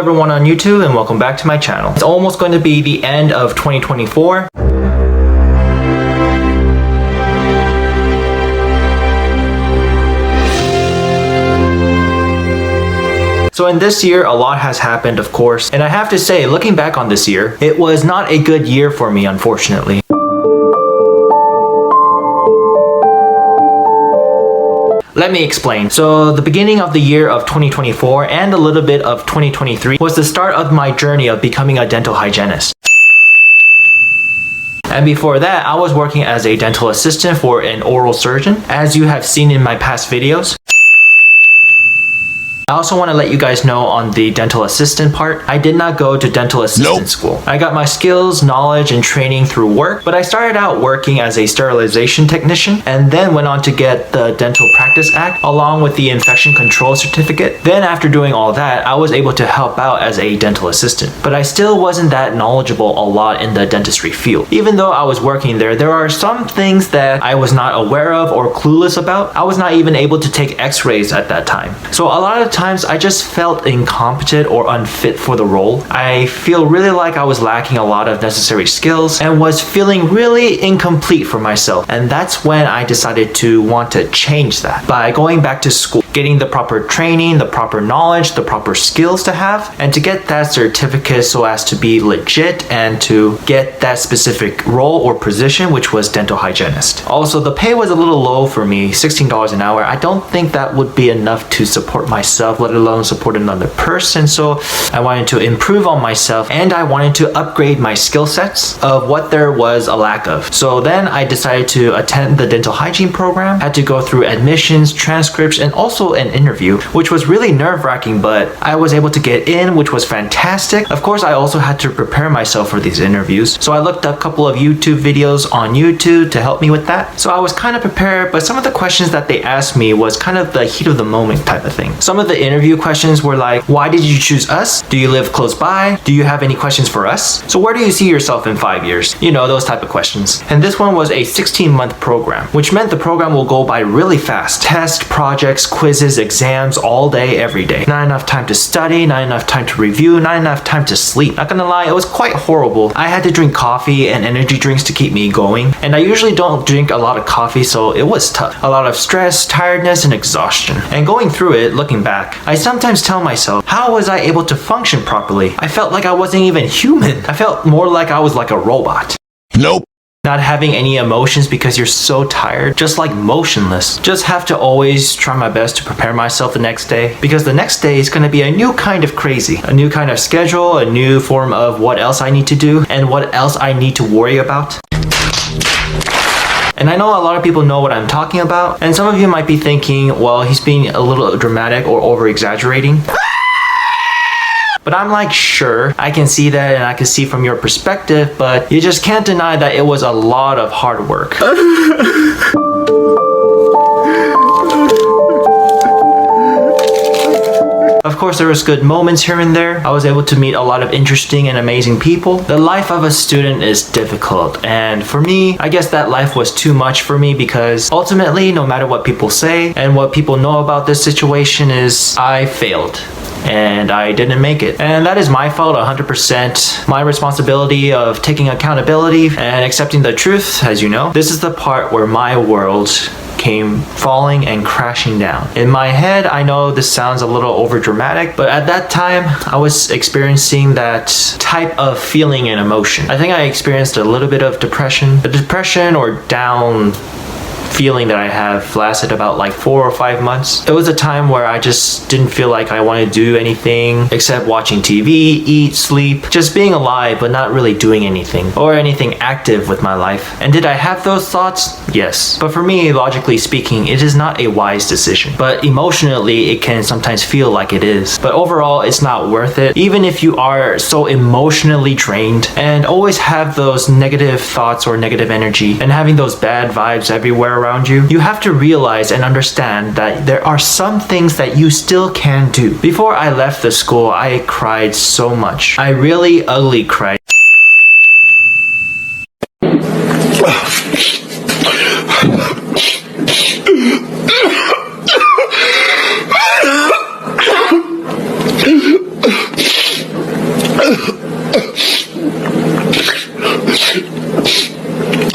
everyone on YouTube and welcome back to my channel. It's almost going to be the end of 2024. So in this year, a lot has happened, of course, and I have to say, looking back on this year, it was not a good year for me, unfortunately. Let me explain. So the beginning of the year of 2024 and a little bit of 2023 was the start of my journey of becoming a dental hygienist. And before that, I was working as a dental assistant for an oral surgeon, as you have seen in my past videos. I also want to let you guys know on the dental assistant part, I did not go to dental assistant school. I got my skills, knowledge, and training through work, but I started out working as a sterilization technician and then went on to get the Dental Practice Act along with the infection control certificate. Then after doing all that, I was able to help out as a dental assistant, but I still wasn't that knowledgeable a lot in the dentistry field. Even though I was working there are some things that I was not aware of or clueless about. I was not even able to take x-rays at that time. So a lot of times I just felt incompetent or unfit for the role. I feel really like I was lacking a lot of necessary skills and was feeling really incomplete for myself. And that's when I decided to want to change that by going back to school, getting the proper training, the proper knowledge, the proper skills to have, and to get that certificate so as to be legit and to get that specific role or position, which was dental hygienist. Also, the pay was a little low for me, $16 an hour. I don't think that would be enough to support myself, let alone support another person. So I wanted to improve on myself and I wanted to upgrade my skill sets of what there was a lack of. So then I decided to attend the dental hygiene program, had to go through admissions, transcripts, and also an interview, which was really nerve-wracking, but I was able to get in, which was fantastic. Of course, I also had to prepare myself for these interviews. So I looked up a couple of YouTube videos on YouTube to help me with that. So I was kind of prepared, but some of the questions that they asked me was kind of the heat of the moment type of thing. Some of the interview questions were like, why did you choose us? Do you live close by? Do you have any questions for us? So where do you see yourself in 5 years? You know, those type of questions. And this one was a 16-month program, which meant the program will go by really fast. Tests, projects, quizzes, exams, all day, every day. Not enough time to study, not enough time to review, not enough time to sleep. Not gonna lie, it was quite horrible. I had to drink coffee and energy drinks to keep me going. And I usually don't drink a lot of coffee, so it was tough. A lot of stress, tiredness, and exhaustion. And going through it, looking back, I sometimes tell myself, how was I able to function properly? I felt like I wasn't even human. I felt more like I was like a robot. Nope. Not having any emotions because you're so tired, just like motionless. Just have to always try my best to prepare myself the next day, because the next day is going to be a new kind of crazy, a new kind of schedule, a new form of what else I need to do and what else I need to worry about. And I know a lot of people know what I'm talking about, and some of you might be thinking, well, he's being a little dramatic or over-exaggerating. But I'm like, sure, I can see that and I can see from your perspective, but you just can't deny that it was a lot of hard work. Of course, there was good moments here and there. I was able to meet a lot of interesting and amazing people. The life of a student is difficult, and for me, I guess that life was too much for me because ultimately, no matter what people say and what people know about this situation is, I failed. And I didn't make it. And that is my fault 100%. My responsibility of taking accountability and accepting the truth, as you know. This is the part where my world came falling and crashing down. In my head, I know this sounds a little over dramatic, but at that time, I was experiencing that type of feeling and emotion. I think I experienced a little bit of depression. The depression or down feeling that I have lasted about like 4 or 5 months. It was a time where I just didn't feel like I wanted to do anything except watching TV, eat, sleep, just being alive but not really doing anything or anything active with my life. And did I have those thoughts? Yes. But for me, logically speaking, it is not a wise decision. But emotionally, it can sometimes feel like it is. But overall, it's not worth it. Even if you are so emotionally drained and always have those negative thoughts or negative energy and having those bad vibes everywhere around you, you have to realize and understand that there are some things that you still can do. Before I left the school, I cried so much. I really ugly cried.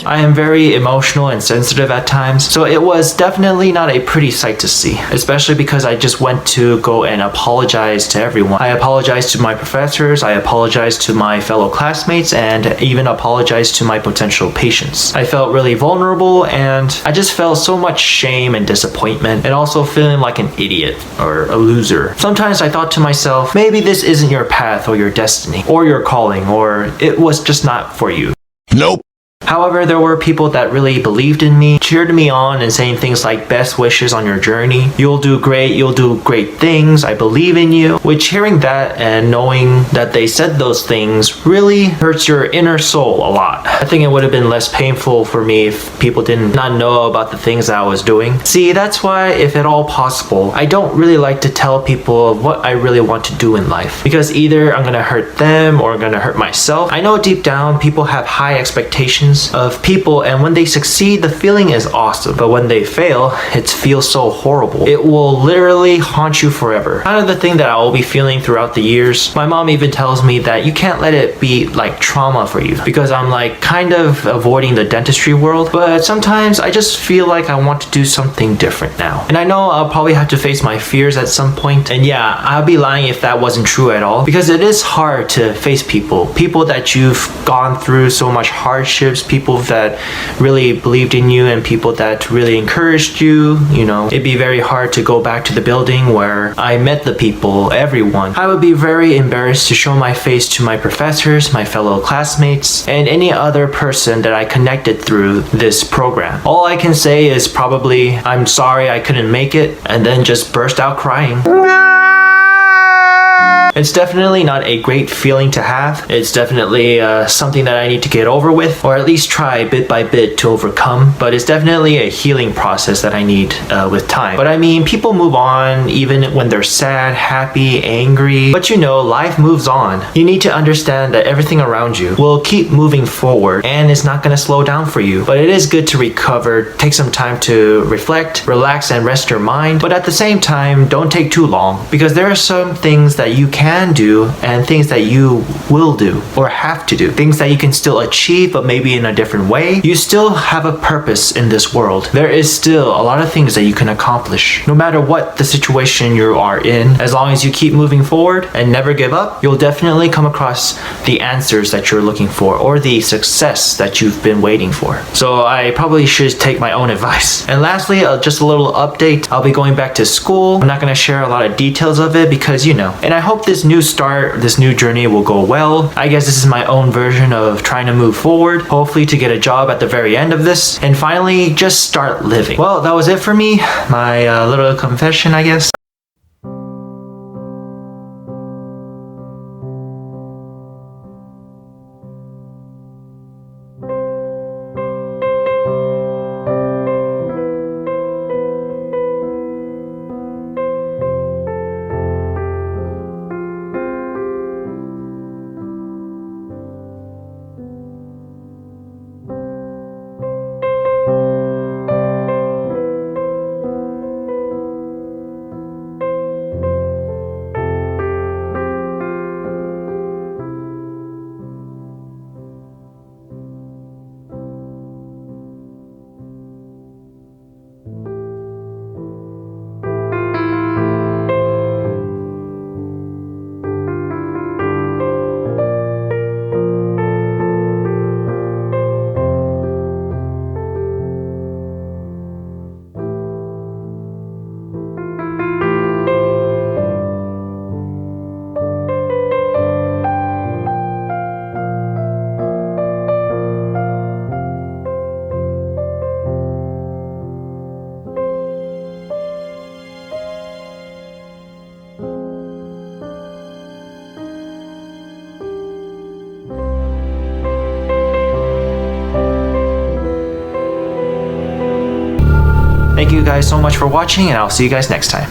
I am very emotional and sensitive at times, so it was definitely not a pretty sight to see, especially because I just went to go and apologize to everyone. I apologized to my professors, I apologized to my fellow classmates, and even apologized to my potential patients. I felt really vulnerable, and I just felt so much shame and disappointment, and also feeling like an idiot or a loser. Sometimes I thought to myself, maybe this isn't your path or your destiny or your calling, or it was just not for you. Nope. However, there were people that really believed in me, cheered me on, and saying things like best wishes on your journey. You'll do great things, I believe in you. Which hearing that and knowing that they said those things really hurts your inner soul a lot. I think it would have been less painful for me if people did not know about the things that I was doing. See, that's why, if at all possible, I don't really like to tell people what I really want to do in life. Because either I'm gonna hurt them or I'm gonna hurt myself. I know deep down people have high expectations of people, and when they succeed, the feeling is awesome, but when they fail, it feels so horrible. It will literally haunt you forever. Kind of the thing that I will be feeling throughout the years. My mom even tells me that you can't let it be like trauma for you, because I'm like kind of avoiding the dentistry world, but sometimes I just feel like I want to do something different now. And I know I'll probably have to face my fears at some point, and yeah, I'll be lying if that wasn't true at all, because it is hard to face people that you've gone through so much hardships, people that really believed in you, and people that really encouraged you. You know, it'd be very hard to go back to the building where I met the people, everyone. I would be very embarrassed to show my face to my professors, my fellow classmates, and any other person that I connected through this program. All I can say is probably, I'm sorry I couldn't make it, and then just burst out crying. It's definitely not a great feeling to have. It's definitely something that I need to get over with, or at least try bit by bit to overcome. But it's definitely a healing process that I need with time. But I mean, people move on even when they're sad, happy, angry. But you know, life moves on. You need to understand that everything around you will keep moving forward, and it's not going to slow down for you. But it is good to recover, take some time to reflect, relax, and rest your mind. But at the same time, don't take too long, because there are some things that you can do and things that you will do or have to do. Things that you can still achieve, but maybe in a different way. You still have a purpose in this world. There is still a lot of things that you can accomplish. No matter what the situation you are in, as long as you keep moving forward and never give up, you'll definitely come across the answers that you're looking for, or the success that you've been waiting for. So I probably should take my own advice. And lastly, just a little update. I'll be going back to school. I'm not going to share a lot of details of it because, you know, and I hope this new start, this new journey will go well. I guess this is my own version of trying to move forward, hopefully to get a job at the very end of this, and finally just start living. Well, that was it for me. My little confession, I guess. Thank you guys so much for watching, and I'll see you guys next time.